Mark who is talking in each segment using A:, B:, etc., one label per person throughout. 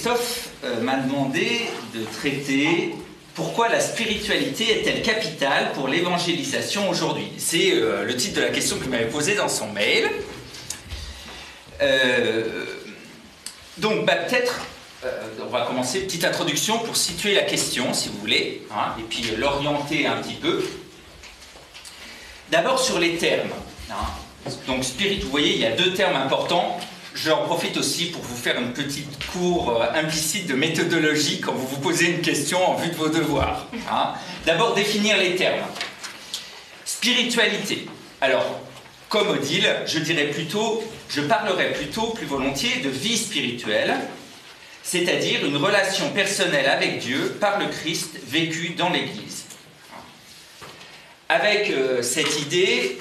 A: Christophe m'a demandé de traiter pourquoi la spiritualité est-elle capitale pour l'évangélisation aujourd'hui. C'est le titre de la question qu'il m'avait posée dans son mail. Donc peut-être, on va commencer, petite introduction pour situer la question, si vous voulez, hein, et puis l'orienter un petit peu. D'abord sur les termes. Hein. Donc vous voyez, il y a deux termes importants. J'en profite aussi pour vous faire une petite cours implicite de méthodologie quand vous vous posez une question en vue de vos devoirs. Hein. D'abord, définir les termes. Spiritualité. Alors, comme Odile, je parlerai plutôt, plus volontiers, de vie spirituelle, c'est-à-dire une relation personnelle avec Dieu par le Christ vécue dans l'Église. Avec cette idée,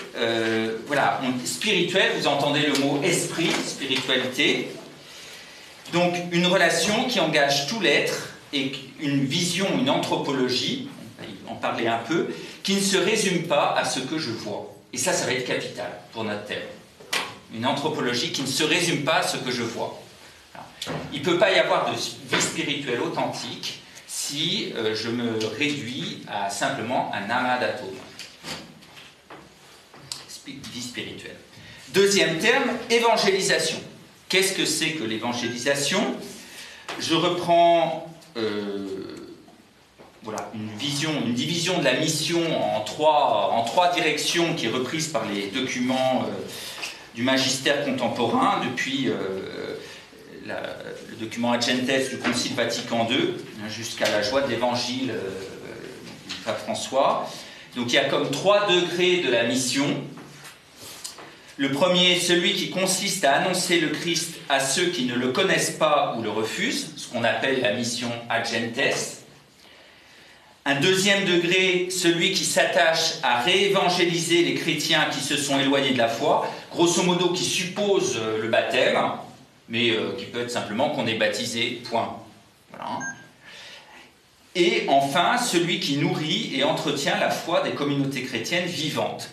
A: spirituelle, vous entendez le mot esprit, spiritualité, donc une relation qui engage tout l'être et une vision, une anthropologie, on va en parler un peu, qui ne se résume pas à ce que je vois. Et ça va être capital pour notre thème. Une anthropologie qui ne se résume pas à ce que je vois. Il ne peut pas y avoir de vie spirituelle authentique si je me réduis à simplement un amas d'atomes. Vie spirituelle. Deuxième terme, évangélisation. Qu'est-ce que c'est que l'évangélisation? Je reprends une division de la mission en trois directions qui est reprise par les documents du magistère contemporain depuis le document Ad Gentes du Concile Vatican II jusqu'à la joie de l'Évangile du pape François. Donc il y a comme 3 degrés de la mission. Le premier, celui qui consiste à annoncer le Christ à ceux qui ne le connaissent pas ou le refusent, ce qu'on appelle la mission Ad Gentes. Un deuxième degré, celui qui s'attache à réévangéliser les chrétiens qui se sont éloignés de la foi, grosso modo qui suppose le baptême, mais qui peut être simplement qu'on est baptisé, point. Voilà. Et enfin, celui qui nourrit et entretient la foi des communautés chrétiennes vivantes,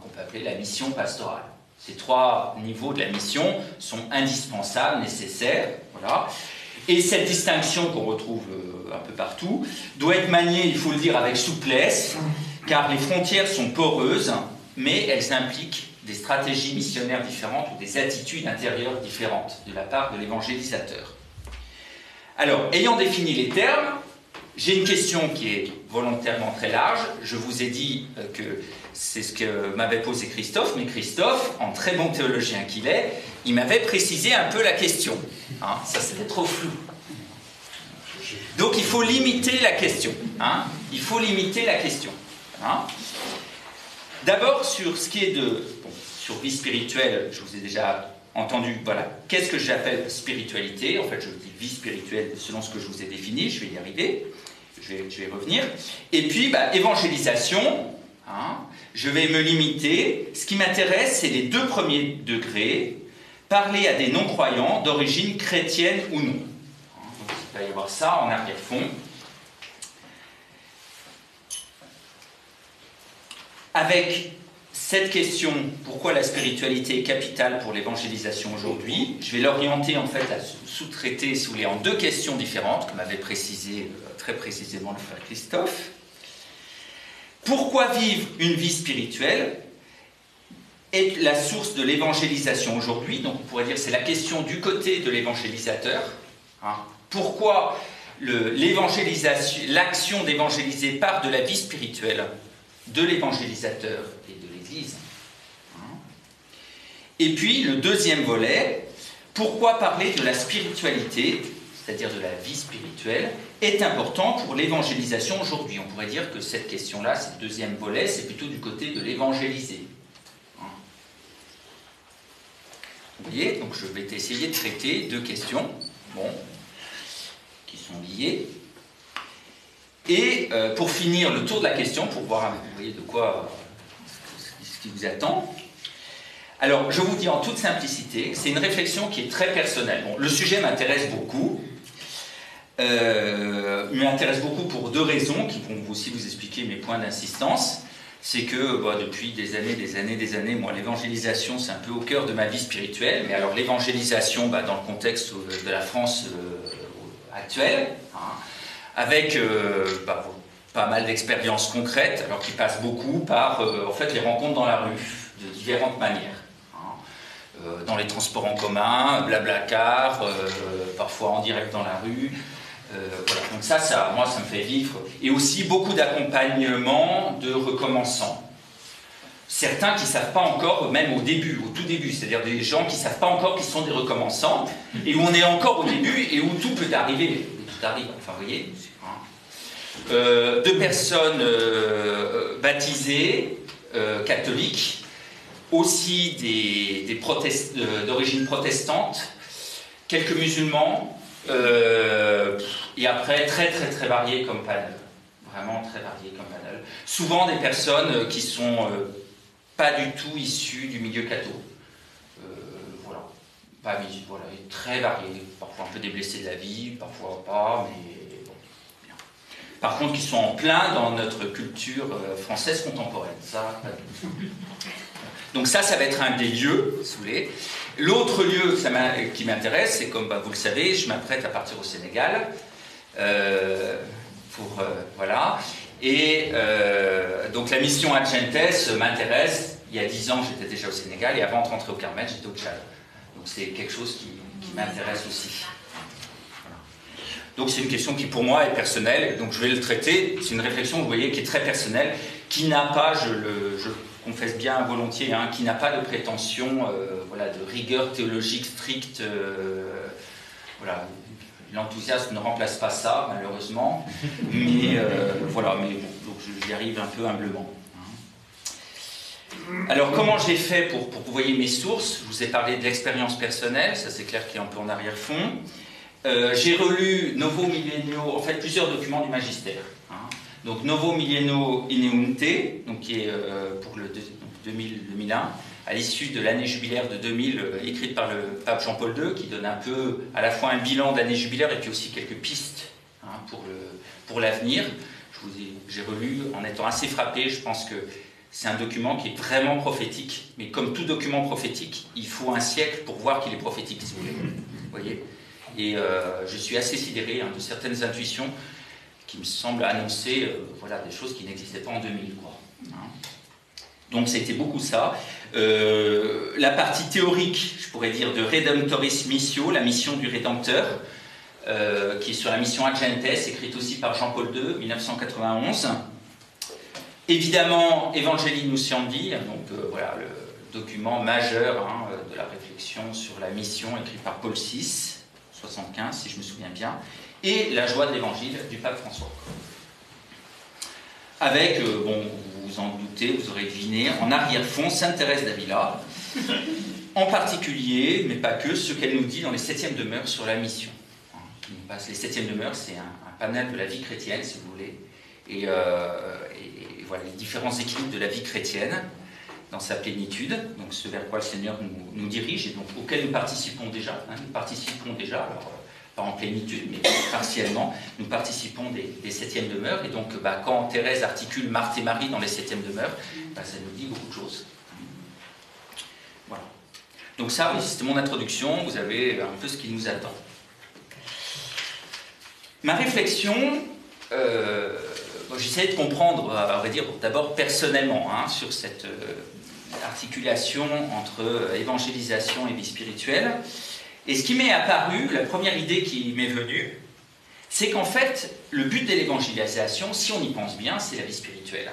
A: qu'on peut appeler la mission pastorale. Ces 3 niveaux de la mission sont indispensables, nécessaires. Voilà. Et cette distinction qu'on retrouve un peu partout doit être maniée, il faut le dire, avec souplesse, car les frontières sont poreuses, mais elles impliquent des stratégies missionnaires différentes ou des attitudes intérieures différentes de la part de l'évangélisateur. Alors, ayant défini les termes, j'ai une question qui est volontairement très large. Je vous ai dit que c'est ce que m'avait posé Christophe, mais Christophe, en très bon théologien qu'il est, il m'avait précisé un peu la question. Hein, ça, c'était trop flou. Donc, il faut limiter la question. Hein, il faut limiter la question. Hein. D'abord, sur ce qui est sur vie spirituelle, je vous ai déjà entendu, voilà, qu'est-ce que j'appelle spiritualité? En fait, je dis vie spirituelle selon ce que je vous ai défini, je vais y arriver, je vais y revenir. Et puis, évangélisation, hein, je vais me limiter. Ce qui m'intéresse, c'est les 2 premiers degrés, parler à des non-croyants d'origine chrétienne ou non. Donc, il va y avoir ça en arrière-fond. Avec cette question, pourquoi la spiritualité est capitale pour l'évangélisation aujourd'hui, je vais l'orienter en fait à sous-traiter, si vous voulez, en 2 questions différentes, comme avait précisé très précisément le frère Christophe. Pourquoi vivre une vie spirituelle est la source de l'évangélisation aujourd'hui? Donc on pourrait dire que c'est la question du côté de l'évangélisateur. Hein. Pourquoi l'action d'évangéliser part de la vie spirituelle de l'évangélisateur et de l'Église. Et puis, le deuxième volet, pourquoi parler de la spiritualité, c'est-à-dire de la vie spirituelle, est important pour l'évangélisation aujourd'hui. On pourrait dire que cette question-là, ce deuxième volet, c'est plutôt du côté de l'évangéliser. Vous voyez, donc je vais essayer de traiter 2 questions, qui sont liées. Et pour finir le tour de la question, pour voir, vous voyez, de quoi, ce qui vous attend. Alors, je vous dis en toute simplicité, c'est une réflexion qui est très personnelle. Bon, le sujet m'intéresse beaucoup. M'intéresse beaucoup pour 2 raisons qui vont aussi vous expliquer mes points d'insistance. C'est que depuis des années, moi, l'évangélisation, c'est un peu au cœur de ma vie spirituelle. Mais alors, l'évangélisation, dans le contexte de la France actuelle, hein, avec pas mal d'expériences concrètes, alors qui passent beaucoup par en fait, les rencontres dans la rue, de différentes manières. Dans les transports en commun, Blablacar, parfois en direct dans la rue. Voilà. Donc ça, moi, ça me fait vivre. Et aussi beaucoup d'accompagnement de recommençants. Certains qui ne savent pas encore, même au tout début, c'est-à-dire des gens qui ne savent pas encore qu'ils sont des recommençants, et où on est encore au début, et où tout peut arriver. Tout arrive, enfin, vous voyez. De personnes baptisées, catholiques, aussi d'origine protestante, quelques musulmans, et après très très très variés comme panel. Vraiment très variés comme panel. Souvent des personnes qui sont pas du tout issues du milieu catho. Voilà, très variés. Parfois un peu des blessés de la vie, parfois pas, mais bon. Bien. Par contre, qui sont en plein dans notre culture française contemporaine. Ça, pas du tout. Donc ça va être un des lieux, si vous voulez. L'autre lieu qui m'intéresse, c'est comme vous le savez, je m'apprête à partir au Sénégal. Voilà. Et donc la mission Adjentes m'intéresse. Il y a 10 ans, j'étais déjà au Sénégal, et avant de rentrer au Carmel, j'étais au Tchad. Donc c'est quelque chose qui m'intéresse aussi. Voilà. Donc c'est une question qui pour moi est personnelle, donc je vais le traiter. C'est une réflexion, vous voyez, qui est très personnelle, qui n'a pas, je confesse bien volontiers, hein, qui n'a pas de prétention voilà, de rigueur théologique stricte. Voilà. L'enthousiasme ne remplace pas ça, malheureusement. Mais voilà, mais bon, donc j'y arrive un peu humblement. Alors, comment j'ai fait pour que vous voyez mes sources? Je vous ai parlé de l'expérience personnelle, ça c'est clair qu'il est un peu en arrière-fond. J'ai relu Novo Millennio, en fait plusieurs documents du magistère. Hein. Donc Novo Millennio Ineunte, donc, qui est pour le 2001, à l'issue de l'année jubilaire de 2000, écrite par le pape Jean-Paul II, qui donne un peu à la fois un bilan de l'année jubilaire et puis aussi quelques pistes hein, pour l'avenir. J'ai relu en étant assez frappé, je pense que c'est un document qui est vraiment prophétique, mais comme tout document prophétique, il faut un siècle pour voir qu'il est prophétique, si vous voulez. Vous voyez. Et je suis assez sidéré hein, de certaines intuitions qui me semblent annoncer voilà, des choses qui n'existaient pas en 2000. Quoi. Hein. Donc c'était beaucoup ça. La partie théorique, je pourrais dire, de Redemptoris Missio, la mission du Rédempteur, qui est sur la mission Adjentes, écrite aussi par Jean-Paul II, 1991. Évidemment, Evangelii Nuntiandi, donc voilà le document majeur hein, de la réflexion sur la mission écrit par Paul VI, 75 si je me souviens bien, et la joie de l'Évangile du pape François. Avec, bon, vous vous en doutez, vous aurez deviné, en arrière-fond, Sainte Thérèse d'Avila, en particulier, mais pas que, ce qu'elle nous dit dans les 7e demeures sur la mission. Les 7e demeures, c'est un panel de la vie chrétienne, si vous voulez, et voilà les différents équilibres de la vie chrétienne dans sa plénitude, donc ce vers quoi le Seigneur nous dirige et donc auquel nous participons déjà. Hein, nous participons déjà, alors pas en plénitude, mais partiellement, nous participons des 7e demeures. Et donc, quand Thérèse articule Marthe et Marie dans les 7e demeures, ça nous dit beaucoup de choses. Voilà. Donc ça, oui, c'était mon introduction. Vous avez un peu ce qui nous attend. Ma réflexion... j'essayais de comprendre, à vrai dire, d'abord personnellement, hein, sur cette articulation entre évangélisation et vie spirituelle. Et ce qui m'est apparu, la première idée qui m'est venue, c'est qu'en fait, le but de l'évangélisation, si on y pense bien, c'est la vie spirituelle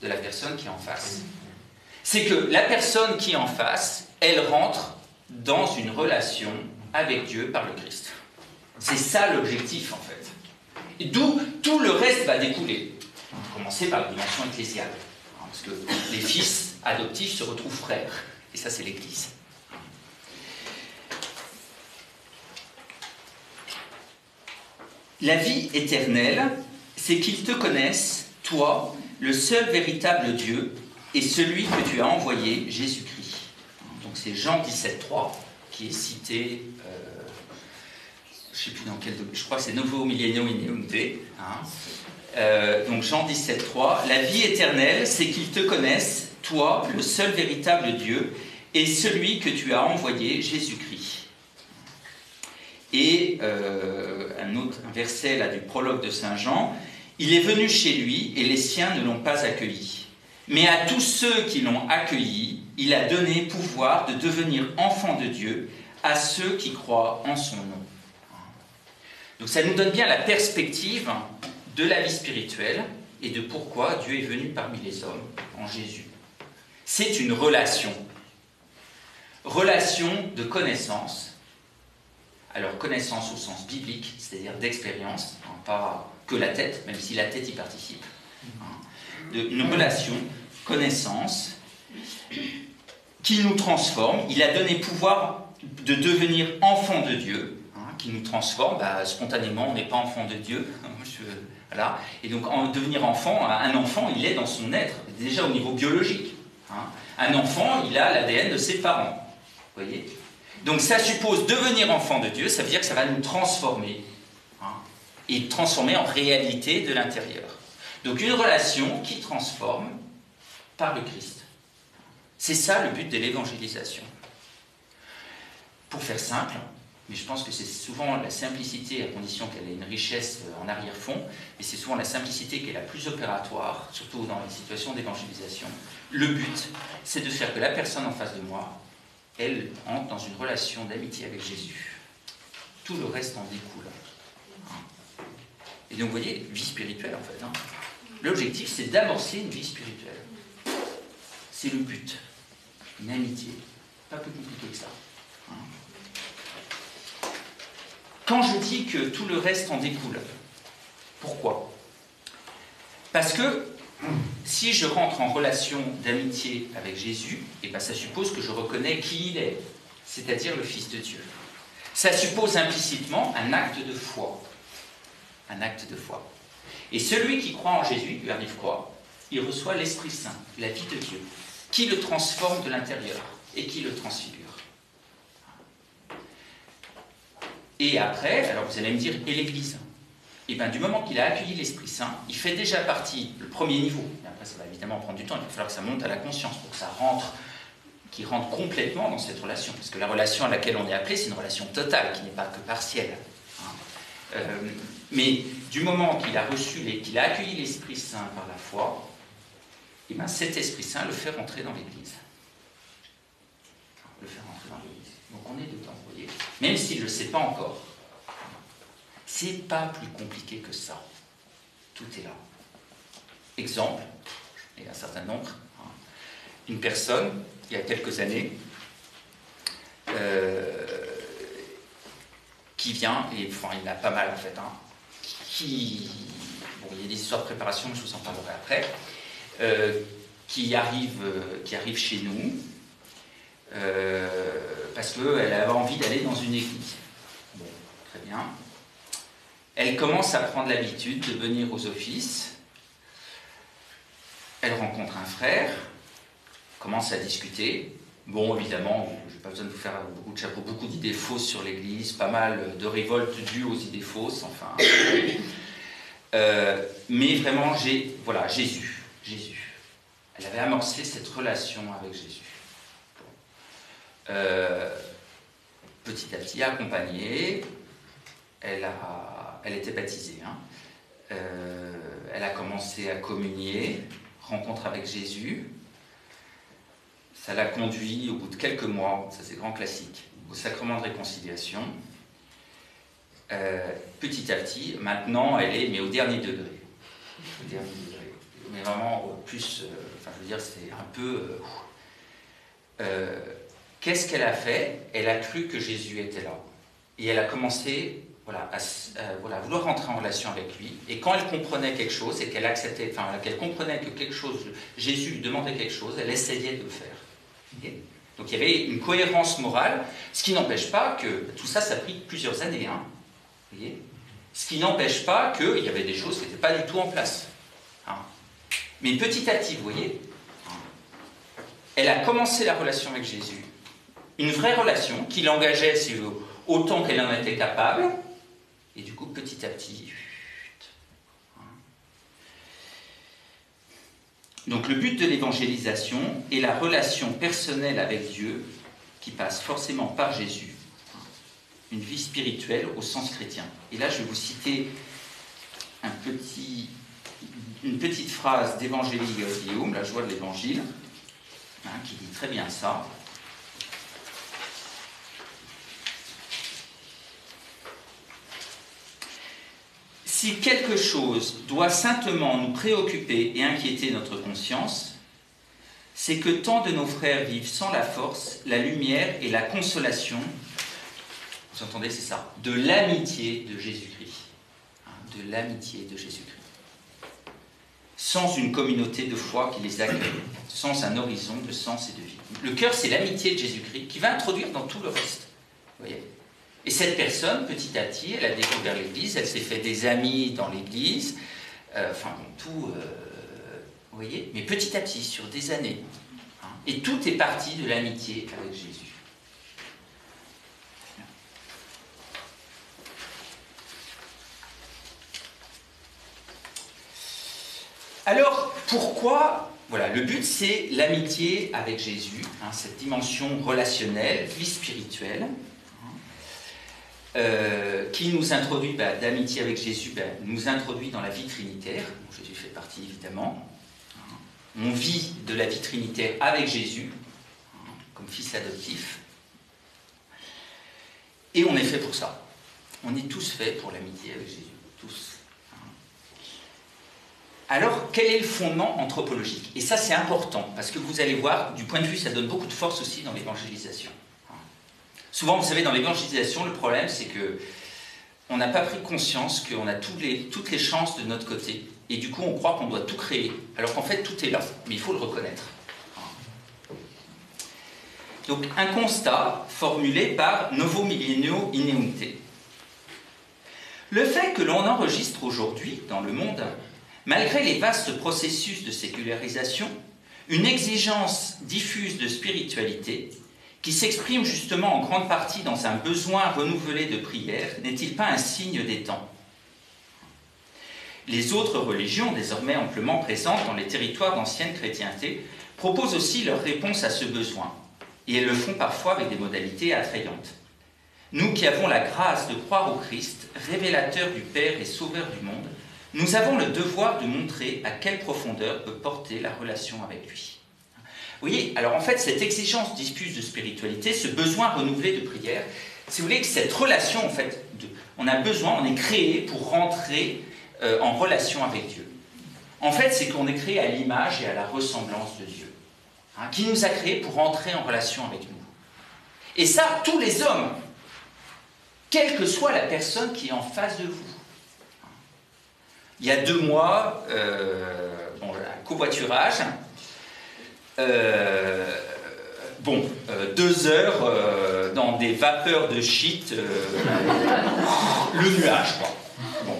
A: de la personne qui est en face. C'est que la personne qui est en face, elle rentre dans une relation avec Dieu par le Christ. C'est ça l'objectif, en fait. D'où tout le reste va découler. On va commencer par la dimension ecclésiale. Parce que les fils adoptifs se retrouvent frères. Et ça, c'est l'Église. La vie éternelle, c'est qu'ils te connaissent, toi, le seul véritable Dieu, et celui que tu as envoyé, Jésus-Christ. Donc c'est Jean 17,3 qui est cité... je ne sais plus dans quel... Je crois que c'est Novo Millennio Ineunte. Hein. Donc Jean 17,3. La vie éternelle, c'est qu'ils te connaissent, toi, le seul véritable Dieu, et celui que tu as envoyé, Jésus-Christ. Et un verset là, du prologue de Saint Jean, « Il est venu chez lui et les siens ne l'ont pas accueilli. Mais à tous ceux qui l'ont accueilli, il a donné pouvoir de devenir enfants de Dieu, à ceux qui croient en son nom. » Donc ça nous donne bien la perspective de la vie spirituelle et de pourquoi Dieu est venu parmi les hommes en Jésus. C'est une relation. Relation de connaissance. Alors connaissance au sens biblique, c'est-à-dire d'expérience, pas que la tête, même si la tête y participe. Une relation, connaissance, qui nous transforme. Il a donné pouvoir de devenir enfant de Dieu, qui nous transforme. Spontanément, on n'est pas enfant de Dieu. Voilà. Et donc, en devenir enfant, un enfant, il est dans son être, déjà au niveau biologique. Un enfant, il a l'ADN de ses parents. Vous voyez ? Donc, ça suppose devenir enfant de Dieu, ça veut dire que ça va nous transformer. Et transformer en réalité de l'intérieur. Donc, une relation qui transforme par le Christ. C'est ça le but de l'évangélisation. Pour faire simple, mais je pense que c'est souvent la simplicité, à condition qu'elle ait une richesse en arrière-fond, mais c'est souvent la simplicité qui est la plus opératoire, surtout dans les situations d'évangélisation. Le but, c'est de faire que la personne en face de moi, elle entre dans une relation d'amitié avec Jésus. Tout le reste en découle. Et donc, vous voyez, vie spirituelle, en fait. L'objectif, c'est d'amorcer une vie spirituelle. C'est le but. Une amitié. Pas plus compliqué que ça. Quand je dis que tout le reste en découle, pourquoi ? Parce que si je rentre en relation d'amitié avec Jésus, ça suppose que je reconnais qui il est, c'est-à-dire le Fils de Dieu. Ça suppose implicitement un acte de foi. Un acte de foi. Et celui qui croit en Jésus, lui arrive quoi ? Il reçoit l'Esprit Saint, la vie de Dieu, qui le transforme de l'intérieur et qui le transfigure. Et après, alors vous allez me dire, et l'Église ? Du moment qu'il a accueilli l'Esprit Saint, il fait déjà partie, le premier niveau, et après ça va évidemment prendre du temps, il va falloir que ça monte à la conscience pour que ça rentre, qu'il rentre complètement dans cette relation. Parce que la relation à laquelle on est appelé, c'est une relation totale, qui n'est pas que partielle. Mais du moment qu'il a qu'il a accueilli l'Esprit Saint par la foi, cet Esprit Saint le fait rentrer dans l'Église. Le fait rentrer dans l'Église. Donc on est dedans, vous voyez. Même s'il ne le sait pas encore. C'est pas plus compliqué que ça. Tout est là. Exemple, il y a un certain nombre. Une personne, il y a quelques années, qui vient, et enfin il y en a pas mal en fait, il y a des histoires de préparation, mais je vous en parlerai après, qui arrive chez nous, parce qu'elle avait envie d'aller dans une église. Bon, très bien. Elle commence à prendre l'habitude de venir aux offices, elle rencontre un frère, commence à discuter. Bon, évidemment, je n'ai pas besoin de vous faire beaucoup de chapeaux, beaucoup d'idées fausses sur l'Église, pas mal de révoltes dues aux idées fausses, enfin. Mais vraiment, Jésus. Elle avait amorcé cette relation avec Jésus. Bon. Petit à petit, accompagnée, elle était baptisée. Elle a commencé à communier, rencontre avec Jésus. Ça l'a conduit, au bout de quelques mois, ça c'est grand classique, au sacrement de réconciliation. Petit à petit, maintenant, elle est, mais au dernier degré. Mais vraiment, plus, c'est un peu... qu'est-ce qu'elle a fait ? Elle a cru que Jésus était là. Et elle a commencé à vouloir rentrer en relation avec lui. Et quand elle comprenait quelque chose, et qu'elle comprenait que quelque chose, Jésus lui demandait quelque chose, elle essayait de le faire. Okay. Donc il y avait une cohérence morale, ce qui n'empêche pas que, tout ça, ça a pris plusieurs années, vous voyez, ce qui n'empêche pas qu'il y avait des choses qui n'étaient pas du tout en place. Mais petit à petit, vous voyez, elle a commencé la relation avec Jésus, une vraie relation qui l'engageait autant qu'elle en était capable, et du coup, petit à petit... Donc le but de l'évangélisation est la relation personnelle avec Dieu qui passe forcément par Jésus. une vie spirituelle au sens chrétien. Et là, je vais vous citer une petite phrase d'Évangélie Guillaume, la joie de l'Évangile, qui dit très bien ça. Si quelque chose doit saintement nous préoccuper et inquiéter notre conscience, c'est que tant de nos frères vivent sans la force, la lumière et la consolation, vous entendez, c'est ça, de l'amitié de Jésus-Christ. De l'amitié de Jésus-Christ. Sans une communauté de foi qui les accueille, sans un horizon de sens et de vie. Le cœur, c'est l'amitié de Jésus-Christ qui va introduire dans tout le reste. Vous voyez ? Et cette personne, petit à petit, elle a découvert l'Église, elle s'est fait des amis dans l'Église, vous voyez, mais petit à petit, sur des années. Et tout est parti de l'amitié avec Jésus. Alors, pourquoi? Voilà, le but, c'est l'amitié avec Jésus, cette dimension relationnelle, vie spirituelle, qui nous introduit, d'amitié avec Jésus, nous introduit dans la vie trinitaire, dont Jésus fait partie évidemment. On vit de la vie trinitaire avec Jésus, comme fils adoptif, et on est fait pour ça. On est tous faits pour l'amitié avec Jésus, tous. Alors, quel est le fondement anthropologique? Et ça, c'est important, parce que vous allez voir, du point de vue, ça donne beaucoup de force aussi dans l'évangélisation. Souvent, vous savez, dans l'évangélisation, le problème, c'est que on n'a pas pris conscience qu'on a toutes les chances de notre côté, et du coup, on croit qu'on doit tout créer, alors qu'en fait, tout est là, mais il faut le reconnaître. Donc, un constat formulé par Novo Millennio Ineunte. Le fait que l'on enregistre aujourd'hui, dans le monde, malgré les vastes processus de sécularisation, une exigence diffuse de spiritualité qui s'exprime justement en grande partie dans un besoin renouvelé de prière, n'est-il pas un signe des temps? Les autres religions, désormais amplement présentes dans les territoires d'ancienne chrétienté, proposent aussi leur réponse à ce besoin, et elles le font parfois avec des modalités attrayantes. Nous qui avons la grâce de croire au Christ, révélateur du Père et sauveur du monde, nous avons le devoir de montrer à quelle profondeur peut porter la relation avec lui. Vous voyez, alors en fait, cette exigence diffuse de spiritualité, ce besoin renouvelé de prière, si vous voulez, que cette relation, en fait, on a besoin, on est créé pour rentrer en relation avec Dieu. En fait, c'est qu'on est créé à l'image et à la ressemblance de Dieu, qui nous a créés pour rentrer en relation avec nous. Et ça, tous les hommes, quelle que soit la personne qui est en face de vous. Il y a 2 mois, un covoiturage, 2 heures dans des vapeurs de shit, le nuage, quoi. Bon.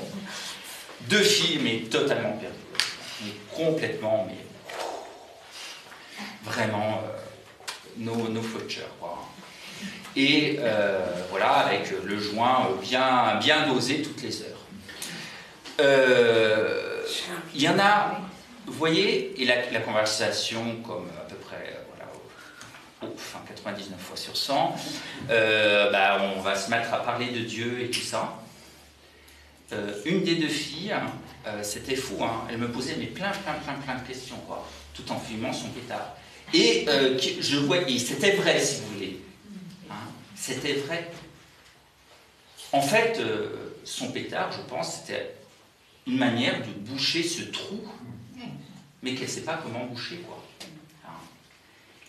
A: 2 filles, mais totalement perdues. Mais complètement, mais vraiment, no future, quoi. Et voilà, avec le joint bien dosé toutes les heures. Il y en a, vous voyez, et la conversation, comme à peu près, 99 fois sur 100, on va se mettre à parler de Dieu et tout ça. Une des 2 filles, c'était fou, elle me posait plein de questions, quoi, tout en fumant son pétard. Et je voyais, c'était vrai, si vous voulez. C'était vrai. En fait, son pétard, je pense, c'était une manière de boucher ce trou, mais qu'elle ne sait pas comment boucher, quoi.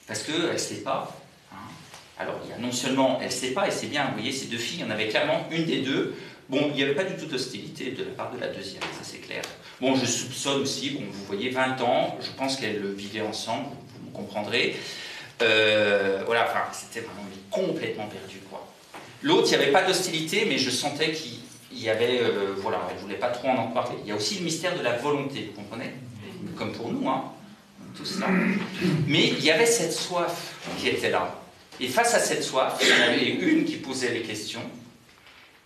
A: Parce qu'elle ne sait pas. Alors, il y a non seulement elle ne sait pas, et c'est bien, vous voyez, ces 2 filles, il y en avait clairement une des 2. Bon, il n'y avait pas du tout d'hostilité de la part de la deuxième, ça c'est clair. Bon, je soupçonne aussi, vous voyez, 20 ans, je pense qu'elles vivaient ensemble, vous me comprendrez. C'était vraiment complètement perdu, quoi. L'autre, il n'y avait pas d'hostilité, mais je sentais qu'il y avait, elle ne voulait pas trop en parler. Il y a aussi le mystère de la volonté, vous comprenez? Comme pour nous, tout cela. Mais il y avait cette soif qui était là. Et face à cette soif, il y en avait une qui posait les questions,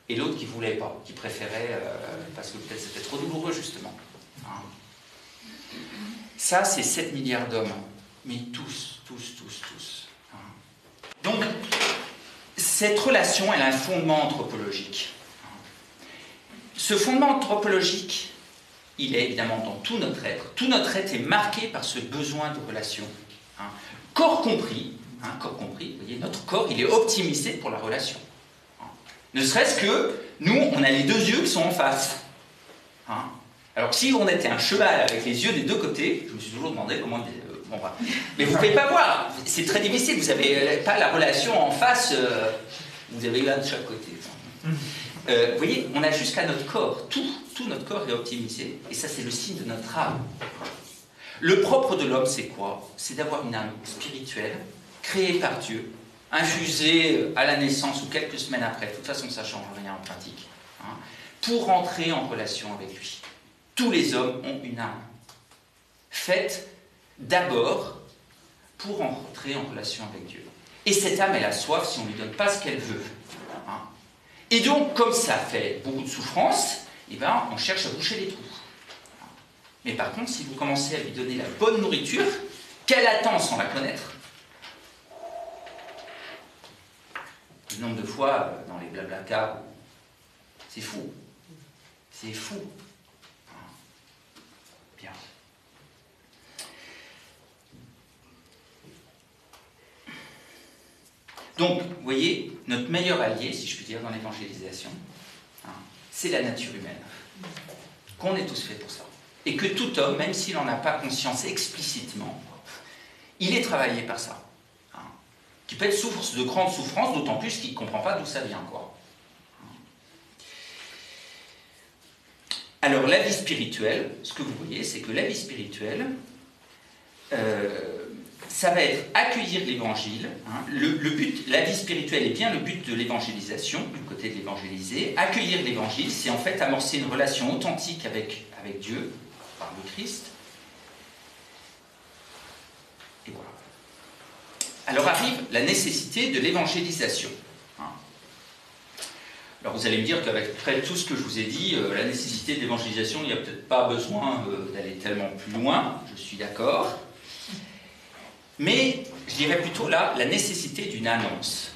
A: et l'autre qui ne voulait pas, qui préférait, parce que peut-être c'était trop douloureux, justement. Ça, c'est 7 milliards d'hommes. Mais tous. Donc, cette relation, elle a un fondement anthropologique. Ce fondement anthropologique, il est évidemment dans tout notre être. Tout notre être est marqué par ce besoin de relation. Corps compris, vous voyez, notre corps, il est optimisé pour la relation. Ne serait-ce que, nous, on a les deux yeux qui sont en face. Alors que si on était un cheval avec les yeux des deux côtés, je me suis toujours demandé comment... mais vous ne pouvez pas voir, c'est très difficile, vous n'avez pas la relation en face, vous avez là de chaque côté. Vous voyez, on a jusqu'à notre corps, tout notre corps est optimisé, et ça c'est le signe de notre âme. Le propre de l'homme, c'est quoi? C'est d'avoir une âme spirituelle, créée par Dieu, infusée à la naissance ou quelques semaines après, de toute façon ça ne change rien en pratique, pour entrer en relation avec lui. Tous les hommes ont une âme, faite d'abord pour entrer en relation avec Dieu. Et cette âme, elle a soif si on ne lui donne pas ce qu'elle veut. Et donc, comme ça fait beaucoup de souffrance, eh ben, on cherche à boucher les trous. Mais par contre, si vous commencez à lui donner la bonne nourriture, qu'elle attend sans la connaître, le nombre de fois dans les blablacar, c'est fou. C'est fou. Bien. Donc, vous voyez, notre meilleur allié, si je puis dire, dans l'évangélisation, c'est la nature humaine. Qu'on est tous faits pour ça. Et que tout homme, même s'il n'en a pas conscience explicitement, il est travaillé par ça. Qui peut être source de grandes souffrances, d'autant plus qu'il ne comprend pas d'où ça vient, quoi. Alors, la vie spirituelle, ce que vous voyez, c'est que la vie spirituelle, ça va être accueillir l'évangile. Le but, la vie spirituelle est bien le but de l'évangélisation, du côté de l'évangéliser. Accueillir l'évangile, c'est en fait amorcer une relation authentique avec Dieu, par le Christ. Et voilà. Alors arrive la nécessité de l'évangélisation. Alors vous allez me dire qu'avec tout ce que je vous ai dit, la nécessité de l'évangélisation, il n'y a peut-être pas besoin d'aller tellement plus loin, je suis d'accord. Mais je dirais plutôt là, la nécessité d'une annonce.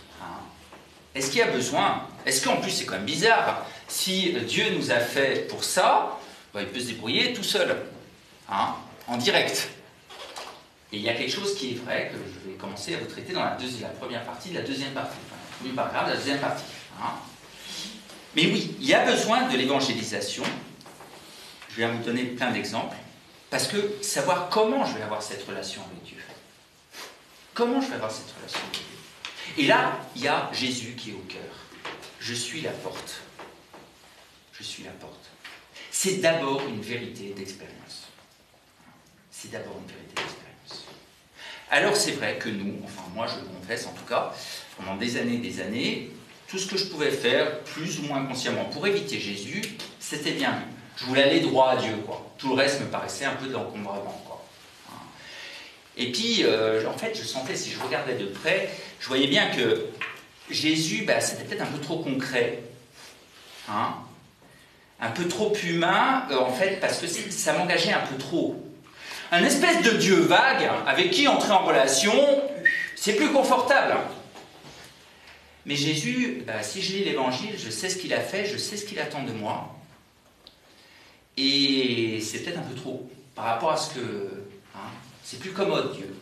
A: Est-ce qu'il y a besoin? Est-ce qu'en plus c'est quand même bizarre, si Dieu nous a fait pour ça, il peut se débrouiller tout seul, en direct. Et il y a quelque chose qui est vrai, que je vais commencer à vous traiter dans la première partie de la deuxième partie. Enfin, le premier paragraphe de la deuxième partie. Mais oui, il y a besoin de l'évangélisation. Je vais vous donner plein d'exemples. Parce que savoir comment je vais avoir cette relation avec Dieu. Comment je vais avoir cette relation avec Dieu? Et là, il y a Jésus qui est au cœur. Je suis la porte. Je suis la porte. C'est d'abord une vérité d'expérience. C'est d'abord une vérité d'expérience. Alors c'est vrai que nous, enfin moi je le confesse en tout cas, pendant des années, tout ce que je pouvais faire, plus ou moins consciemment, pour éviter Jésus, c'était bien vu. Je voulais aller droit à Dieu, quoi. Tout le reste me paraissait un peu de l'encombrement, quoi. Et puis, en fait, je sentais, si je regardais de près, je voyais bien que Jésus, c'était peut-être un peu trop concret. Un peu trop humain, en fait, parce que ça m'engageait un peu trop. Un espèce de Dieu vague, avec qui entrer en relation, c'est plus confortable. Mais Jésus, si je lis l'Évangile, je sais ce qu'il a fait, je sais ce qu'il attend de moi. Et c'est peut-être un peu trop, par rapport à ce que... c'est plus commode, Dieu.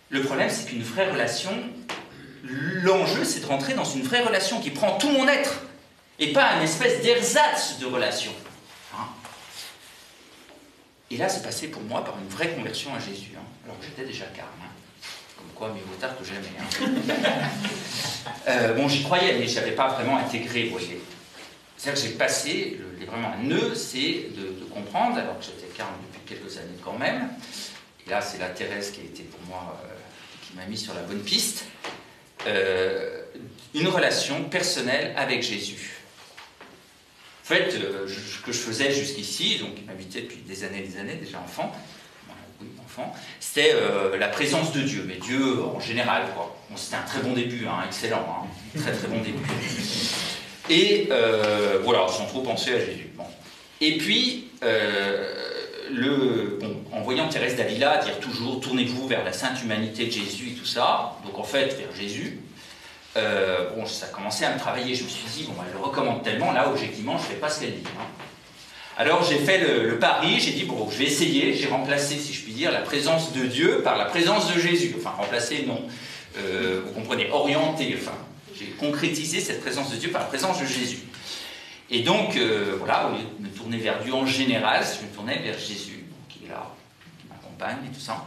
A: Le problème, c'est qu'une vraie relation, l'enjeu, c'est de rentrer dans une vraie relation qui prend tout mon être, et pas une espèce d'ersatz de relation. Et là, c'est passé pour moi par une vraie conversion à Jésus, alors que j'étais déjà carme. Comme quoi, mieux vaut tard que jamais. Bon, j'y croyais, mais je n'avais pas vraiment intégré, vous voyez. C'est-à-dire que j'ai passé, vraiment un nœud, c'est de comprendre, alors que j'étais carme depuis quelques années quand même, et là, c'est la Thérèse qui a été pour moi, qui m'a mis sur la bonne piste, une relation personnelle avec Jésus. En fait, ce que je faisais jusqu'ici, donc il m'habitait depuis des années, déjà enfant, c'était la présence de Dieu, mais Dieu en général, quoi. Bon, c'était un très bon début, excellent, très très bon début. Et voilà, sans trop penser à Jésus. Bon. Et puis, en voyant Thérèse d'Avila dire toujours « tournez-vous vers la sainte humanité de Jésus » et tout ça, donc en fait vers Jésus, bon, ça commençait à me travailler. Je me suis dit, bon, elle le recommande tellement, là, objectivement, je ne fais pas ce qu'elle dit. Hein. Alors j'ai fait le pari, j'ai dit, bon, je vais essayer, j'ai remplacé, si je puis dire, la présence de Dieu par la présence de Jésus. Enfin, remplacé, non. Vous comprenez, orienté, enfin, j'ai concrétisé cette présence de Dieu par la présence de Jésus. Et donc, voilà, au lieu de me tourner vers Dieu en général, je me tournais vers Jésus, qui est là, qui m'accompagne et tout ça.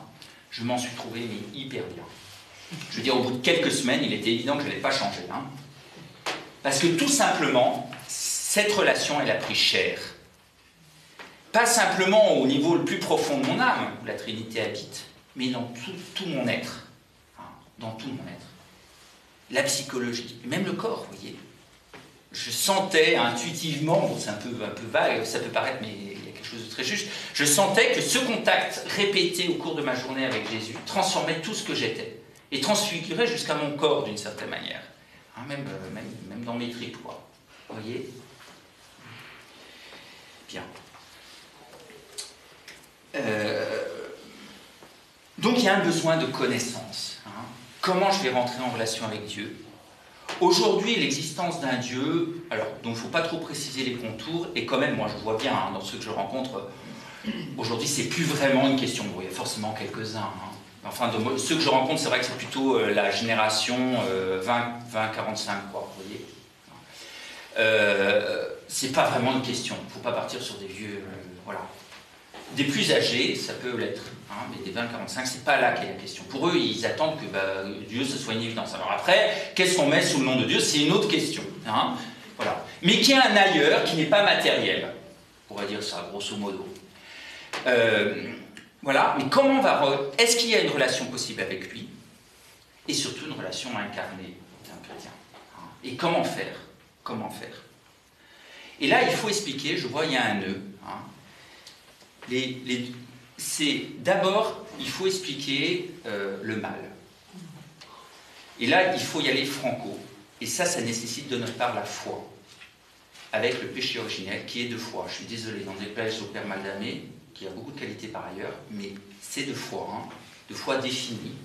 A: Je m'en suis trouvé mais hyper bien. Je veux dire, au bout de quelques semaines, il était évident que je n'allais pas changer. Hein. Parce que tout simplement, cette relation, elle a pris cher. Pas simplement au niveau le plus profond de mon âme, où la Trinité habite, mais dans tout mon être. Hein, dans tout mon être. La psychologie, même le corps, vous voyez. Je sentais intuitivement, bon, c'est un peu vague, ça peut paraître, mais il y a quelque chose de très juste, je sentais que ce contact répété au cours de ma journée avec Jésus transformait tout ce que j'étais, et transfigurait jusqu'à mon corps d'une certaine manière. Hein, même dans mes tripes, quoi. Vous voyez ? Bien. Donc il y a un besoin de connaissance. Hein. Comment je vais rentrer en relation avec Dieu ? Aujourd'hui, l'existence d'un Dieu, alors, dont il ne faut pas trop préciser les contours, et quand même, moi je vois bien, hein, dans ceux que je rencontre, aujourd'hui, c'est plus vraiment une question. Bon, il y a forcément quelques-uns. Hein. Enfin, ceux que je rencontre, c'est vrai que c'est plutôt la génération 20-45, quoi, vous voyez. C'est pas vraiment une question. Il ne faut pas partir sur des vieux... voilà. Des plus âgés, ça peut l'être, hein, mais des 20-45, c'est pas là qu'est la question. Pour eux, ils attendent que Dieu, ce soit une évidence. Alors après, qu'est-ce qu'on met sous le nom de Dieu, c'est une autre question. Hein, voilà. Mais qui est un ailleurs, qui n'est pas matériel. On pourrait dire ça, grosso modo. Voilà, mais comment est-ce qu'il y a une relation possible avec lui? Et surtout une relation incarnée d'un chrétien. Hein, et comment faire? Comment faire? Et là, il faut expliquer, je vois, il y a un nœud. Hein, c'est d'abord, il faut expliquer le mal. Et là, il faut y aller franco. Et ça nécessite de notre part la foi. Avec le péché originel, qui est de foi. Je suis désolé, dans des plages au Père Maldamé, qui a beaucoup de qualités par ailleurs, mais c'est de foi, hein, de foi définie.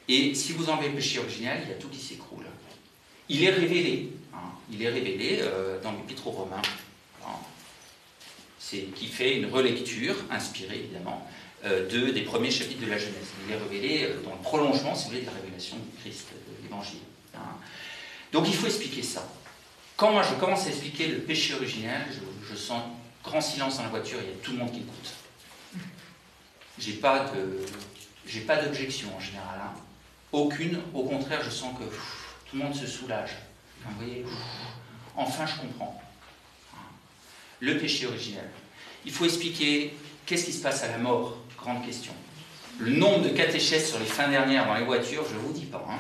A: Et si vous enlevez le péché originel, il y a tout qui s'écroule. Il est révélé. Hein, il est révélé dans l'Épître aux Romains. Hein, qui fait une relecture, inspirée évidemment, des premiers chapitres de la Genèse. Il est révélé dans le prolongement, si vous voulez, de la révélation du Christ, de l'Évangile. Hein. Donc il faut expliquer ça. Quand moi je commence à expliquer le péché originel, je sens grand silence dans la voiture, il y a tout le monde qui écoute. J'ai pas d'objection en général. Hein. Aucune, au contraire, je sens que tout le monde se soulage. Enfin, vous voyez, enfin je comprends. Le péché originel. Il faut expliquer qu'est-ce qui se passe à la mort, grande question. Le nombre de catéchèses sur les fins dernières dans les voitures, je ne vous dis pas. Hein.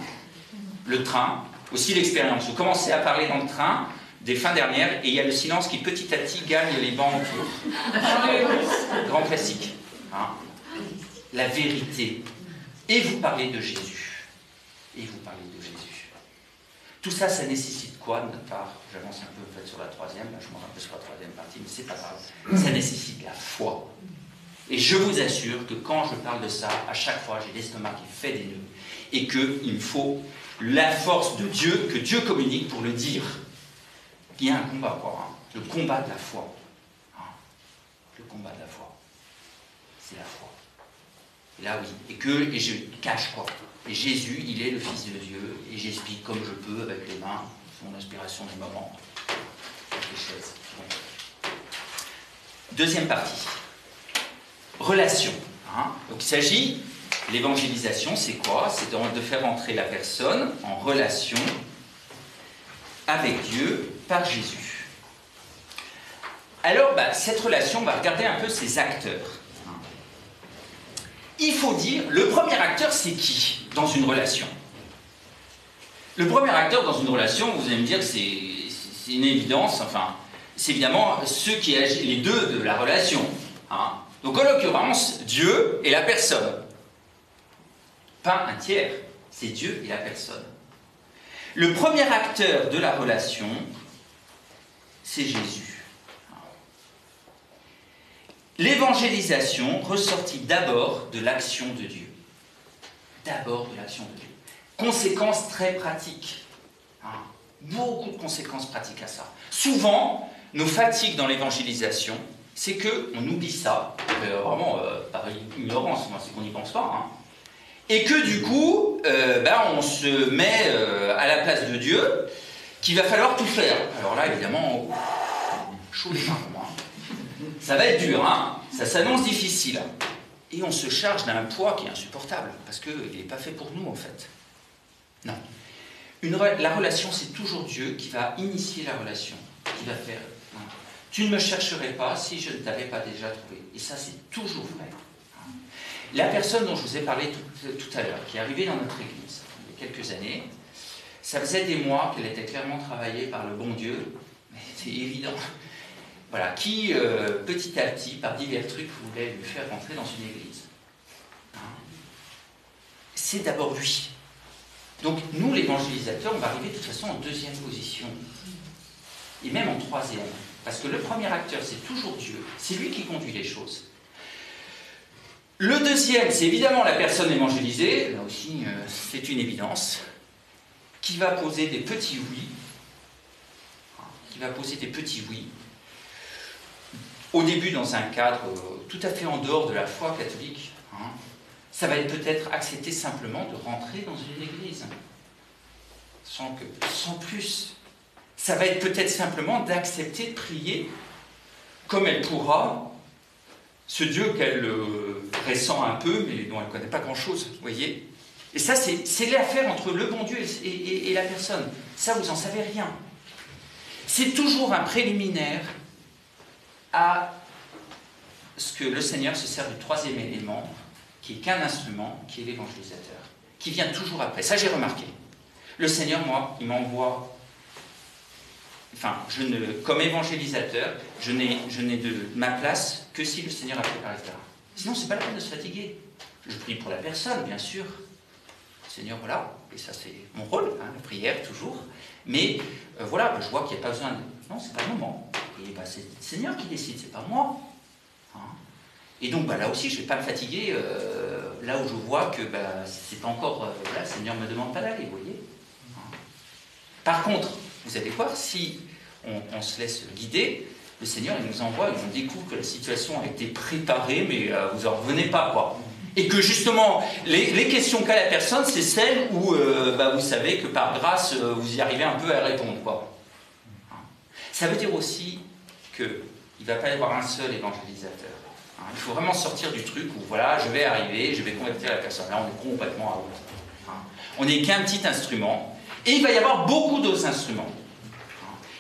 A: Le train, aussi l'expérience. Vous commencez à parler dans le train des fins dernières et il y a le silence qui petit à petit gagne les bancs autour. Grand classique. Hein. La vérité. Et vous parlez de Jésus. Et vous parlez de Jésus. Tout ça, ça nécessite quoi de notre part? J'avance un peu en fait, sur la troisième, là je monte un peu sur la troisième partie, mais c'est pas grave. Ça nécessite la foi. Et je vous assure que quand je parle de ça, à chaque fois, j'ai l'estomac qui fait des nœuds. Et qu'il me faut la force de Dieu, que Dieu communique pour le dire. Il y a un combat, quoi. Hein. Le combat de la foi. Hein. Le combat de la foi. C'est la foi. Et là, oui. Et je cache, quoi. Et Jésus, il est le Fils de Dieu, et j'explique comme je peux, avec les mains, son inspiration du moment, avec les chaises. Bon. Deuxième partie. Relation. Hein. Donc il s'agit, l'évangélisation, c'est quoi? C'est de faire entrer la personne en relation avec Dieu par Jésus. Alors, cette relation, on va regarder un peu ses acteurs. Il faut dire, le premier acteur, c'est qui dans une relation? Le premier acteur dans une relation, vous allez me dire que c'est une évidence, enfin, c'est évidemment ceux qui agissent, les deux de la relation. Hein. Donc en l'occurrence, Dieu et la personne. Pas un tiers, c'est Dieu et la personne. Le premier acteur de la relation, c'est Jésus. L'évangélisation ressortit d'abord de l'action de Dieu. D'abord de l'action de Dieu. Conséquence très pratique. Hein. Beaucoup de conséquences pratiques à ça. Souvent, nos fatigues dans l'évangélisation, c'est qu'on oublie ça, vraiment par ignorance, c'est qu'on n'y pense pas, hein. Et que du coup, on se met à la place de Dieu, qu'il va falloir tout faire. Alors là, évidemment, chaud les mains pour moi. Ça va être dur, hein. Ça s'annonce difficile. Et on se charge d'un poids qui est insupportable, parce qu'il n'est pas fait pour nous, en fait. Non. La relation, c'est toujours Dieu qui va initier la relation, qui va faire. Hein. Tu ne me chercherais pas si je ne t'avais pas déjà trouvé. Et ça, c'est toujours vrai. Hein. La personne dont je vous ai parlé tout à l'heure, qui est arrivée dans notre église, il y a quelques années, ça faisait des mois qu'elle était clairement travaillée par le bon Dieu, mais c'est évident. Voilà, qui, petit à petit, par divers trucs, voulait lui faire rentrer dans une église. Hein. C'est d'abord lui. Donc, nous, l'évangélisateur, on va arriver de toute façon en deuxième position. Et même en troisième. Parce que le premier acteur, c'est toujours Dieu. C'est lui qui conduit les choses. Le deuxième, c'est évidemment la personne évangélisée. Là aussi, c'est une évidence. Qui va poser des petits oui. Qui va poser des petits oui. Au début, dans un cadre tout à fait en dehors de la foi catholique. Hein. Ça va être peut-être accepter simplement de rentrer dans une église. Sans plus. Ça va être peut-être simplement d'accepter de prier comme elle pourra ce Dieu qu'elle ressent un peu, mais dont elle ne connaît pas grand-chose. Vous voyez ? Et ça, c'est l'affaire entre le bon Dieu et la personne. Ça, vous n'en savez rien. C'est toujours un préliminaire à ce que le Seigneur se sert du troisième élément, qui est qu'un instrument, qui est l'évangélisateur, qui vient toujours après. Ça, j'ai remarqué. Le Seigneur, moi, il m'envoie... Enfin, comme évangélisateur, je n'ai de ma place que si le Seigneur a préparé ça. Sinon, c'est pas la peine de se fatiguer. Je prie pour la personne, bien sûr. Seigneur, voilà, et ça c'est mon rôle, hein, la prière toujours. Mais voilà, je vois qu'il n'y a pas besoin de... Non, c'est pas le moment. Et c'est le Seigneur qui décide, c'est pas moi. Hein. Et donc là aussi, je ne vais pas me fatiguer là où je vois que c'est pas encore... voilà, le Seigneur ne me demande pas d'aller, vous voyez. Hein. Par contre, vous savez quoi, si on se laisse guider, le Seigneur il nous envoie et on découvre que la situation a été préparée, mais vous n'en revenez pas, quoi. Et que justement, les questions qu'a la personne, c'est celles où vous savez que par grâce, vous y arrivez un peu à répondre, quoi. Ça veut dire aussi qu'il ne va pas y avoir un seul évangélisateur. Hein. Il faut vraiment sortir du truc où, voilà, je vais arriver, je vais convertir la personne. Là, on est complètement à l'autre. Hein. On n'est qu'un petit instrument. Et il va y avoir beaucoup d'autres instruments.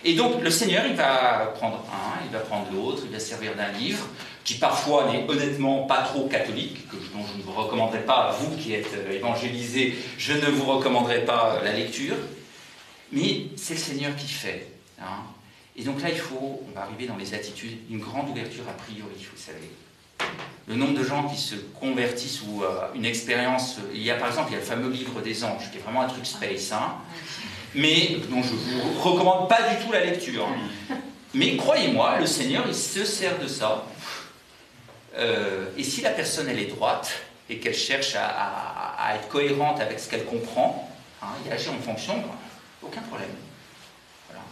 A: Et donc, le Seigneur, il va prendre un, il va prendre l'autre, il va servir d'un livre, qui parfois n'est honnêtement pas trop catholique, dont je ne vous recommanderais pas, vous qui êtes évangélisés, je ne vous recommanderais pas la lecture. Mais c'est le Seigneur qui fait. Hein. Et donc là, on va arriver dans les attitudes, une grande ouverture a priori, vous savez. Le nombre de gens qui se convertissent ou une expérience... Il y a par exemple, il y a le fameux livre des anges, qui est vraiment un truc space, hein, mais dont je ne vous recommande pas du tout la lecture. Hein. Mais croyez-moi, le Seigneur, il se sert de ça. Et si la personne, elle est droite, et qu'elle cherche à être cohérente avec ce qu'elle comprend, hein, et agir en fonction, aucun problème. Voilà.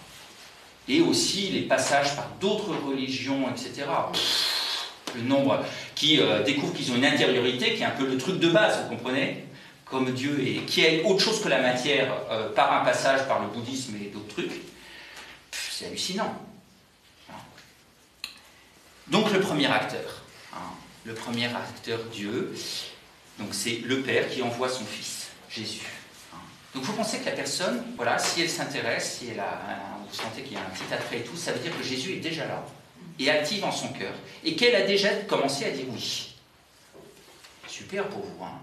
A: Et aussi les passages par d'autres religions, etc. Le nombre qui découvrent qu'ils ont une intériorité qui est un peu le truc de base, vous comprenez, comme Dieu, et qui est autre chose que la matière par un passage, par le bouddhisme et d'autres trucs. C'est hallucinant. Donc le premier acteur, le premier acteur Dieu, donc c'est le Père qui envoie son Fils, Jésus. Donc vous pensez que la personne, voilà, si elle s'intéresse, si elle a, vous sentez qu'il y a un petit attrait et tout, ça veut dire que Jésus est déjà là, et active en son cœur, et qu'elle a déjà commencé à dire oui. Super pour vous, hein.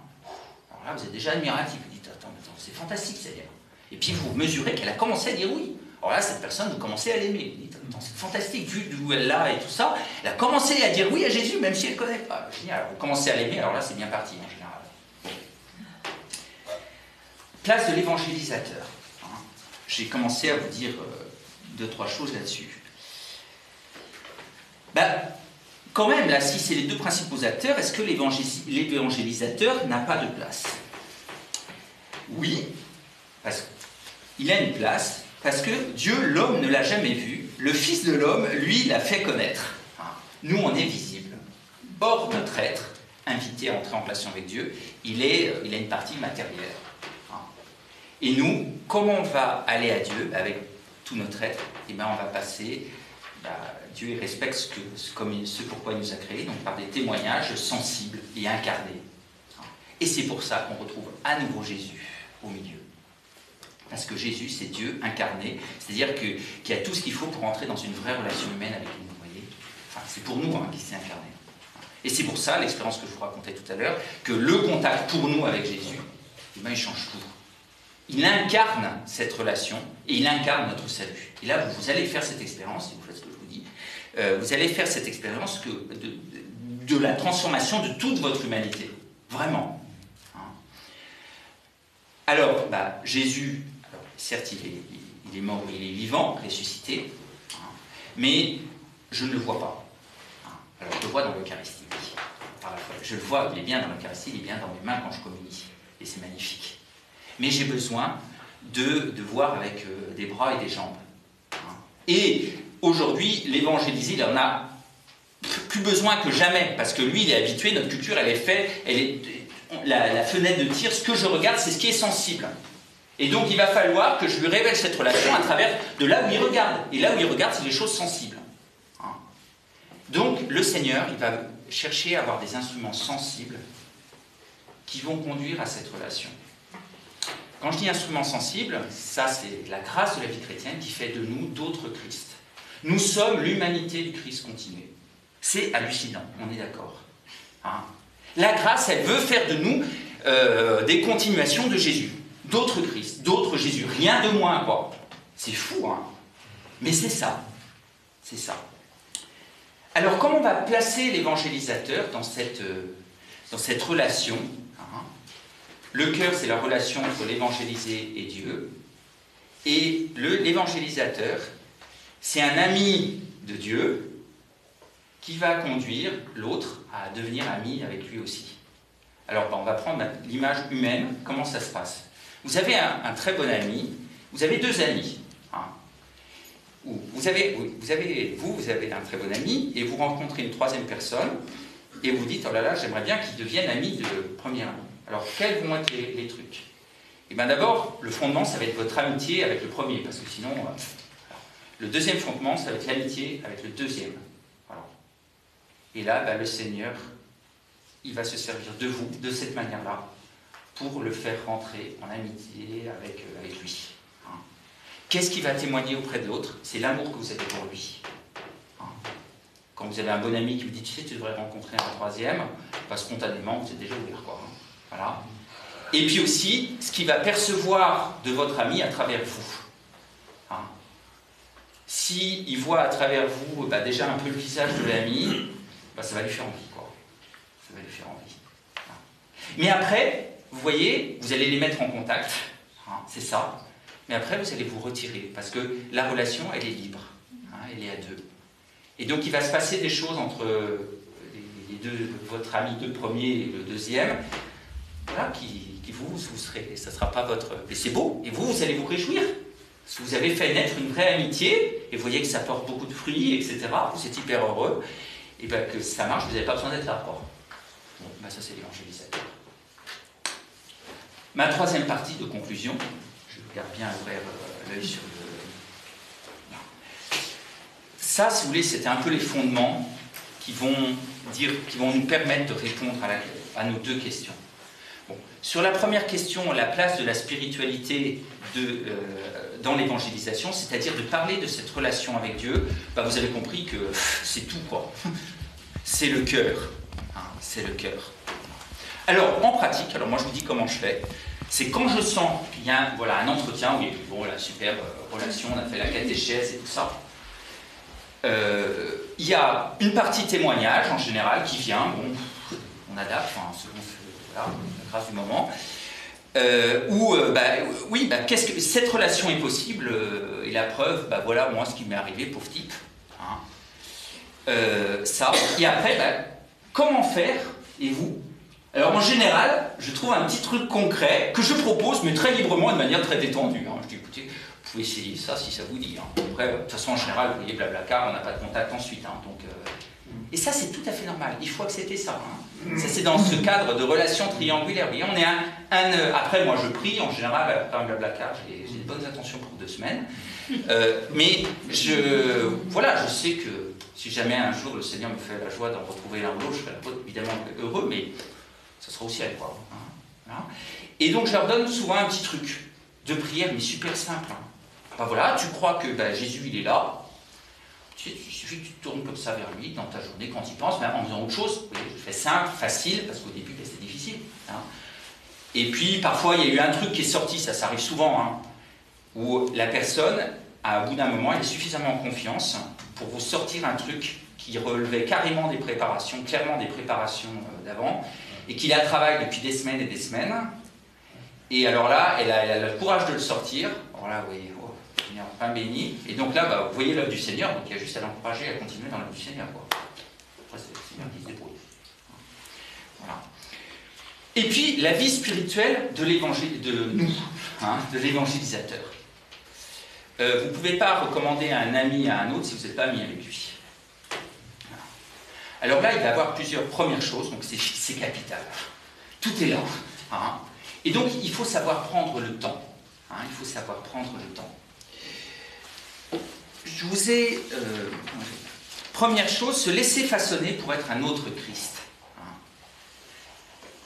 A: Alors là, vous êtes déjà admiratif, vous dites, attends, c'est fantastique, Seigneur. Et puis vous mesurez qu'elle a commencé à dire oui. Alors là, cette personne, vous commencez à l'aimer. Vous dites, attends, c'est fantastique, vu d'où elle l'a et tout ça. Elle a commencé à dire oui à Jésus, même si elle ne connaît pas. Génial, vous commencez à l'aimer, alors là, c'est bien parti, en général. Place de l'évangélisateur. J'ai commencé à vous dire 2-3 choses là-dessus. Quand même, là, si c'est les deux principaux acteurs, est-ce que l'évangélisateur n'a pas de place? Oui, parce il a une place parce que Dieu, l'homme, ne l'a jamais vu. Le Fils de l'homme, lui, l'a fait connaître. Nous, on est visible. Or, notre être, invité à entrer en relation avec Dieu, il a une partie matérielle. Et nous, comment on va aller à Dieu avec tout notre être? Eh bien, on va passer... Dieu il respecte ce pourquoi il nous a créés, donc par des témoignages sensibles et incarnés. Et c'est pour ça qu'on retrouve à nouveau Jésus au milieu. Parce que Jésus, c'est Dieu incarné, c'est-à-dire qu'il y a tout ce qu'il faut pour entrer dans une vraie relation humaine avec nous, vous voyez. Enfin, c'est pour nous qu'il s'est incarné. Et c'est pour ça, l'expérience que je vous racontais tout à l'heure, que le contact pour nous avec Jésus, eh bien, il change tout. Il incarne cette relation et il incarne notre salut. Et là, vous allez faire cette expérience, si vous faites ce que je vous dis, vous allez faire cette expérience de la transformation de toute votre humanité. Vraiment. Alors, Jésus, certes, il est mort, il est vivant, ressuscité, mais je ne le vois pas. Alors, je le vois dans l'Eucharistie, par la foi. Je le vois, il est bien dans l'Eucharistie, il est bien dans mes mains quand je communie. Et c'est magnifique. Mais j'ai besoin de voir avec des bras et des jambes. Et aujourd'hui, l'évangélisé, il en a plus besoin que jamais, parce que lui, il est habitué, notre culture, elle est faite, la fenêtre de tir, ce que je regarde, c'est ce qui est sensible. Et donc, il va falloir que je lui révèle cette relation à travers de là où il regarde. Et là où il regarde, c'est les choses sensibles. Donc, le Seigneur, il va chercher à avoir des instruments sensibles qui vont conduire à cette relation. Quand je dis instrument sensible, ça c'est la grâce de la vie chrétienne qui fait de nous d'autres Christ. Nous sommes l'humanité du Christ continué. C'est hallucinant, on est d'accord. La grâce, elle veut faire de nous des continuations de Jésus. D'autres Christ, d'autres Jésus. Rien de moins, quoi. C'est fou, hein. Mais c'est ça. C'est ça. Alors, comment on va placer l'évangélisateur dans cette relation? Le cœur, c'est la relation entre l'évangélisé et Dieu. Et l'évangélisateur, c'est un ami de Dieu qui va conduire l'autre à devenir ami avec lui aussi. Alors, on va prendre l'image humaine. Comment ça se passe? Vous avez un très bon ami. Vous avez deux amis. Vous avez un très bon ami et vous rencontrez une troisième personne et vous dites, oh là là, j'aimerais bien qu'il devienne ami de premier ami. Alors, quels vont être les trucs? Eh bien, d'abord, le fondement, ça va être votre amitié avec le premier, parce que sinon... le deuxième fondement, ça va être l'amitié avec le deuxième. Voilà. Et là, le Seigneur, il va se servir de vous, de cette manière-là, pour le faire rentrer en amitié avec lui. Qu'est-ce qui va témoigner auprès de l'autre? C'est l'amour que vous avez pour lui. Quand vous avez un bon ami qui vous dit, tu sais, tu devrais rencontrer un troisième, spontanément, vous êtes déjà ouvert, quoi. Voilà. Et puis aussi, ce qu'il va percevoir de votre ami à travers vous. S'il voit à travers vous déjà un peu le visage de l'ami, ça va lui faire envie, quoi. Ça va lui faire envie. Mais après, vous voyez, vous allez les mettre en contact, c'est ça. Mais après, vous allez vous retirer, parce que la relation, elle est libre. Elle est à deux. Et donc, il va se passer des choses entre les deux, votre ami de premier et le deuxième, voilà, qui vous serez, ça ne sera pas votre... Mais c'est beau, et vous allez vous réjouir. Parce que vous avez fait naître une vraie amitié, et vous voyez que ça porte beaucoup de fruits, etc. Vous êtes hyper heureux, et que ça marche, vous n'avez pas besoin d'être là. Bon, ça c'est l'évangélisateur. Ma troisième partie de conclusion, je regarde bien ouvrir l'œil sur le... Ça, si vous voulez, c'était un peu les fondements qui vont nous permettre de répondre à nos deux questions. Bon. Sur la première question, la place de la spiritualité dans l'évangélisation, c'est-à-dire de parler de cette relation avec Dieu, vous avez compris que c'est tout, quoi. C'est le cœur. C'est le cœur. Alors, en pratique, moi je vous dis comment je fais. C'est quand je sens qu'il y a un entretien, oui, bon, la superbe relation, on a fait la catéchèse et tout ça. Il y a une partie témoignage en général qui vient, on adapte, selon la grâce du moment, qu'est-ce que cette relation est possible et la preuve, voilà moi ce qui m'est arrivé, pauvre type. Ça. Et après, comment faire, et vous, Alors en général, je trouve un petit truc concret que je propose, mais très librement et de manière très détendue. Hein. Je dis, écoutez, vous pouvez essayer ça si ça vous dit. Hein. Après, de toute façon, en général, vous voyez, Blablacar, on n'a pas de contact ensuite. Hein. Donc, et ça, c'est tout à fait normal. Il faut accepter ça. Hein. Ça, c'est dans ce cadre de relations triangulaires. Vous voyez, on est après, moi, je prie. En général, après un Blablacar, j'ai de bonnes intentions pour 2 semaines. Mais voilà, je sais que si jamais un jour le Seigneur me fait la joie d'en retrouver l'un ou l'autre, je serai évidemment heureux, mais ça sera aussi avec quoi. Hein. Voilà. Et donc, je leur donne souvent un petit truc de prière, mais super simple. Hein. Ben voilà, tu crois que Jésus, il est là. Il suffit que tu te tournes comme ça vers lui dans ta journée quand il pense, mais en faisant autre chose. Je fais simple, facile, parce qu'au début, c'était difficile. Hein. Et puis, parfois, il y a eu un truc qui est sorti, ça arrive souvent, hein, où la personne, à bout d'un moment, elle est suffisamment en confiance pour vous sortir un truc qui relevait carrément des préparations, clairement des préparations d'avant, et qui la travaille depuis des semaines et des semaines. Et alors là, elle a le courage de le sortir. Alors là, vous voyez, Seigneur, pain béni. Et donc là, vous voyez l'œuvre du Seigneur, donc il y a juste à l'encourager à continuer dans l'œuvre du Seigneur. Quoi. Après, c'est le Seigneur qui se débrouille. Voilà. Et puis, la vie spirituelle de l'évangile, de nous, hein, de l'évangélisateur. Vous ne pouvez pas recommander à un ami à un autre si vous n'êtes pas ami avec lui. Voilà. Alors là, il va y avoir plusieurs premières choses, donc c'est capital. Tout est là. Hein. Et donc, il faut savoir prendre le temps. Hein, il faut savoir prendre le temps. Je vous ai... première chose, se laisser façonner pour être un autre Christ. Hein.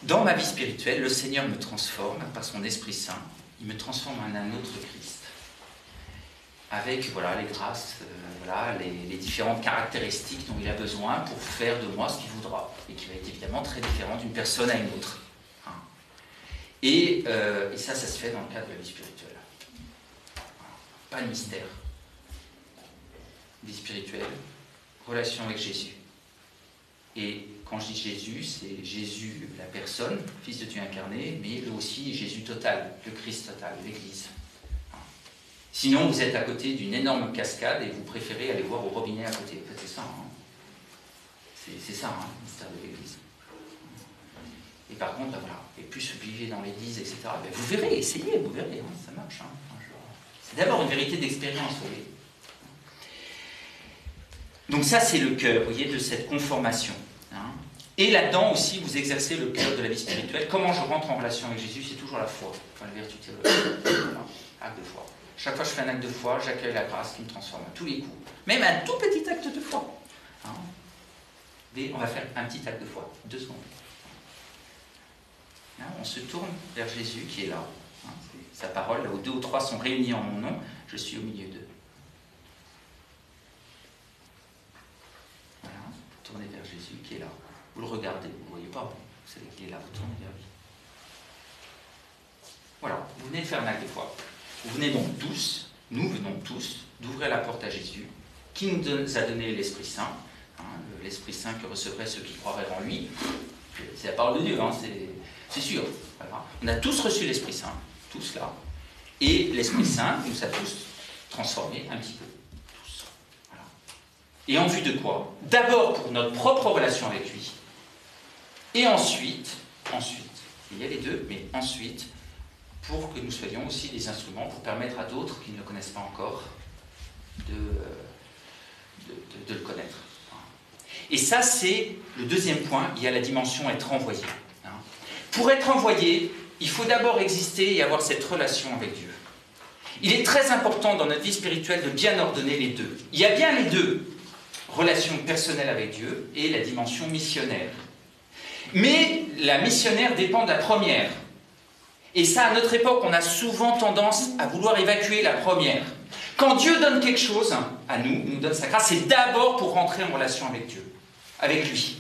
A: Dans ma vie spirituelle, le Seigneur me transforme par son Esprit Saint. Il me transforme en un autre Christ. Avec voilà, les grâces, voilà, les différentes caractéristiques dont il a besoin pour faire de moi ce qu'il voudra. Et qui va être évidemment très différent d'une personne à une autre. Hein. Et ça se fait dans le cadre de la vie spirituelle. Pas de mystère. Vie spirituelle, relation avec Jésus. Et quand je dis Jésus, c'est Jésus, la personne, Fils de Dieu incarné, mais aussi Jésus total, le Christ total, l'Église. Sinon, vous êtes à côté d'une énorme cascade et vous préférez aller voir au robinet à côté. En fait, c'est ça. Hein. C'est ça, hein, le mystère de l'Église. Et par contre, voilà, et plus vous vivez dans l'Église, etc., vous verrez, essayez, vous verrez, hein, ça marche. Hein. C'est d'abord une vérité d'expérience, vous voyez. Donc ça, c'est le cœur, vous voyez, de cette conformation. Hein. Et là-dedans aussi, vous exercez le cœur de la vie spirituelle. Comment je rentre en relation avec Jésus, c'est toujours la foi. Enfin, la vertu théologique. Voilà. Acte de foi. Chaque fois que je fais un acte de foi, j'accueille la grâce qui me transforme à tous les coups. Même un tout petit acte de foi. Hein. Et on va faire un petit acte de foi, 2 secondes. Hein, on se tourne vers Jésus qui est là. Hein, c'est sa parole, là où 2 ou 3 sont réunis en mon nom, je suis au milieu d'eux. Voilà, vous tournez vers Jésus qui est là. Vous le regardez, vous ne voyez pas, vous savez qu'il est là, vous tournez vers lui. Voilà, vous venez de faire un acte de foi. Vous venez donc tous, nous venons tous, d'ouvrir la porte à Jésus, qui nous a donné l'Esprit Saint, hein, l'Esprit Saint que recevraient ceux qui croiraient en lui. C'est la parole de Dieu, hein, c'est sûr. Voilà. On a tous reçu l'Esprit Saint, tous là. Et l'Esprit Saint nous a tous transformés un petit peu. Tous. Voilà. Et en vue de quoi? D'abord pour notre propre relation avec lui. Et ensuite, il y a les deux, mais ensuite, pour que nous soyons aussi des instruments pour permettre à d'autres qui ne le connaissent pas encore de le connaître. Et ça, c'est le deuxième point, il y a la dimension être envoyé. Pour être envoyé, il faut d'abord exister et avoir cette relation avec Dieu. Il est très important dans notre vie spirituelle de bien ordonner les deux. Il y a bien les deux, relation personnelle avec Dieu et la dimension missionnaire. Mais la missionnaire dépend de la première. Et ça, à notre époque, on a souvent tendance à vouloir évacuer la première. Quand Dieu donne quelque chose à nous, nous donne sa grâce, c'est d'abord pour rentrer en relation avec Dieu, avec lui.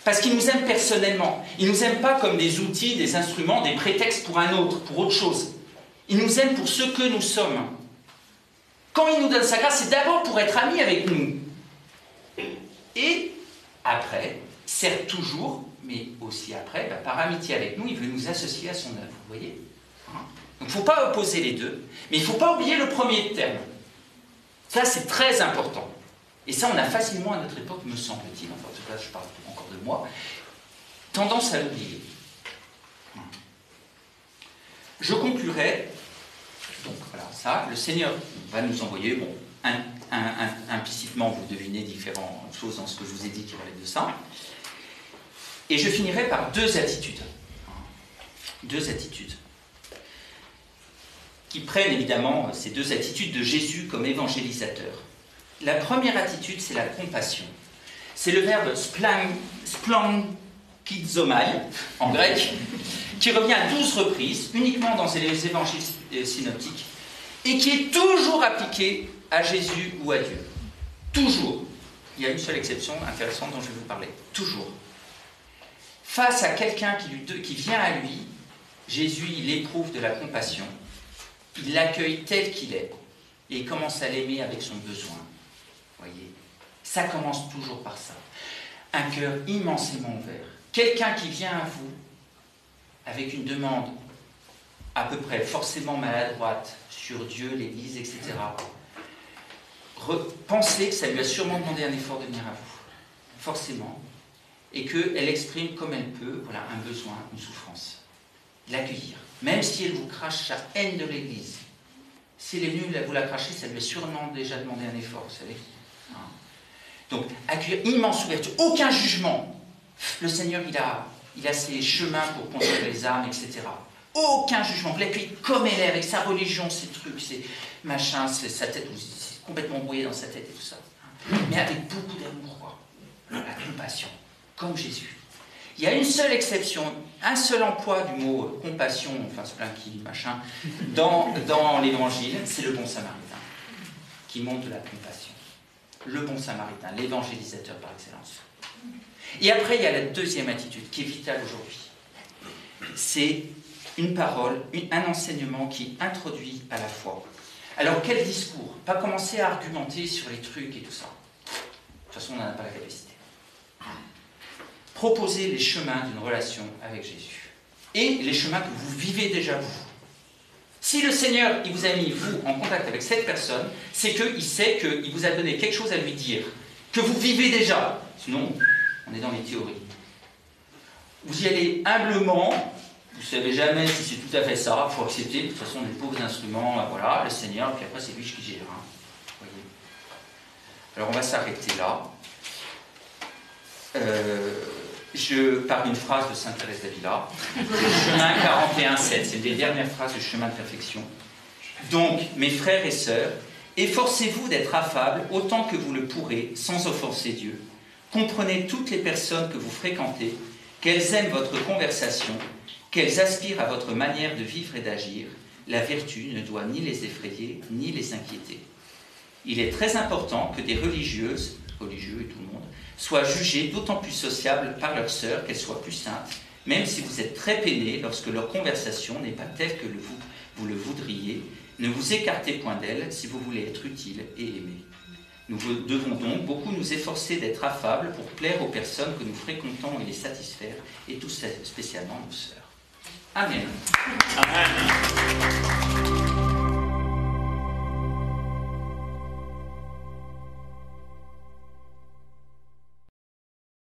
A: Parce qu'il nous aime personnellement. Il ne nous aime pas comme des outils, des instruments, des prétextes pour un autre, pour autre chose. Il nous aime pour ce que nous sommes. Quand il nous donne sa grâce, c'est d'abord pour être amis avec nous. Et après, certes toujours, mais aussi après, par amitié avec nous, il veut nous associer à son œuvre. Vous voyez? Donc il ne faut pas opposer les deux, mais il ne faut pas oublier le premier terme. Ça, c'est très important. Et ça, on a facilement, à notre époque, me semble-t-il, enfin, en tout cas, je parle encore de moi, tendance à l'oublier. Je conclurai, donc voilà, ça, le Seigneur va nous envoyer, bon, implicitement, vous devinez différentes choses dans ce que je vous ai dit qui relève de ça. Et je finirai par deux attitudes. Deux attitudes. Qui prennent évidemment ces deux attitudes de Jésus comme évangélisateur. La première attitude, c'est la compassion. C'est le verbe splankizomai, en grec, qui revient à 12 reprises, uniquement dans les évangiles synoptiques, et qui est toujours appliqué à Jésus ou à Dieu. Toujours. Il y a une seule exception intéressante dont je vais vous parler. Toujours. Face à quelqu'un qui vient à lui, Jésus, il éprouve de la compassion. Il l'accueille tel qu'il est. Et il commence à l'aimer avec son besoin. Voyez, ça commence toujours par ça. Un cœur immensément ouvert. Quelqu'un qui vient à vous avec une demande à peu près forcément maladroite sur Dieu, l'Église, etc. Pensez que ça lui a sûrement demandé un effort de venir à vous. Forcément. Et qu'elle exprime comme elle peut, voilà, un besoin, une souffrance. L'accueillir. Même si elle vous crache sa haine de l'Église. Si elle est venue vous la cracher, ça lui a sûrement déjà demandé un effort, vous savez. Donc, accueillir, immense ouverture, aucun jugement. Le Seigneur, il a ses chemins pour conduire les âmes, etc. Aucun jugement. Vous l'accueillez comme elle est, avec sa religion, ses trucs, ses machins, sa tête, c'est complètement brouillé dans sa tête et tout ça. Mais avec beaucoup d'amour, quoi. La compassion, comme Jésus. Il y a une seule exception, un seul emploi du mot compassion, enfin ce plein qui machin, dans l'évangile, c'est le bon samaritain, qui montre de la compassion. Le bon samaritain, l'évangélisateur par excellence. Et après, il y a la deuxième attitude qui est vitale aujourd'hui. C'est une parole, un enseignement qui introduit à la foi. Alors quel discours? Pas commencer à argumenter sur les trucs et tout ça. De toute façon, on n'en a pas la capacité. Proposer les chemins d'une relation avec Jésus. Et les chemins que vous vivez déjà vous. Si le Seigneur, il vous a mis, vous, en contact avec cette personne, c'est qu'il sait qu'il vous a donné quelque chose à lui dire, que vous vivez déjà. Sinon, on est dans les théories. Vous y allez humblement, vous ne savez jamais si c'est tout à fait ça, il faut accepter, de toute façon, les pauvres instruments, voilà, le Seigneur, puis après, c'est lui qui gère. Hein. Voyez. Alors, on va s'arrêter là. Par une phrase de Sainte Thérèse d'Avila, chemin 41-7, c'est une des dernières phrases du chemin de perfection. Donc, mes frères et sœurs, efforcez-vous d'être affables autant que vous le pourrez, sans offenser Dieu. Comprenez toutes les personnes que vous fréquentez, qu'elles aiment votre conversation, qu'elles aspirent à votre manière de vivre et d'agir. La vertu ne doit ni les effrayer, ni les inquiéter. Il est très important que des religieuses, religieux et tout le monde, soient jugées d'autant plus sociables par leurs sœurs qu'elles soient plus saintes, même si vous êtes très peinés lorsque leur conversation n'est pas telle que vous le voudriez. Ne vous écartez point d'elles si vous voulez être utile et aimé. Nous devons donc beaucoup nous efforcer d'être affables pour plaire aux personnes que nous fréquentons et les satisfaire, et tout spécialement nos sœurs. Amen. Amen.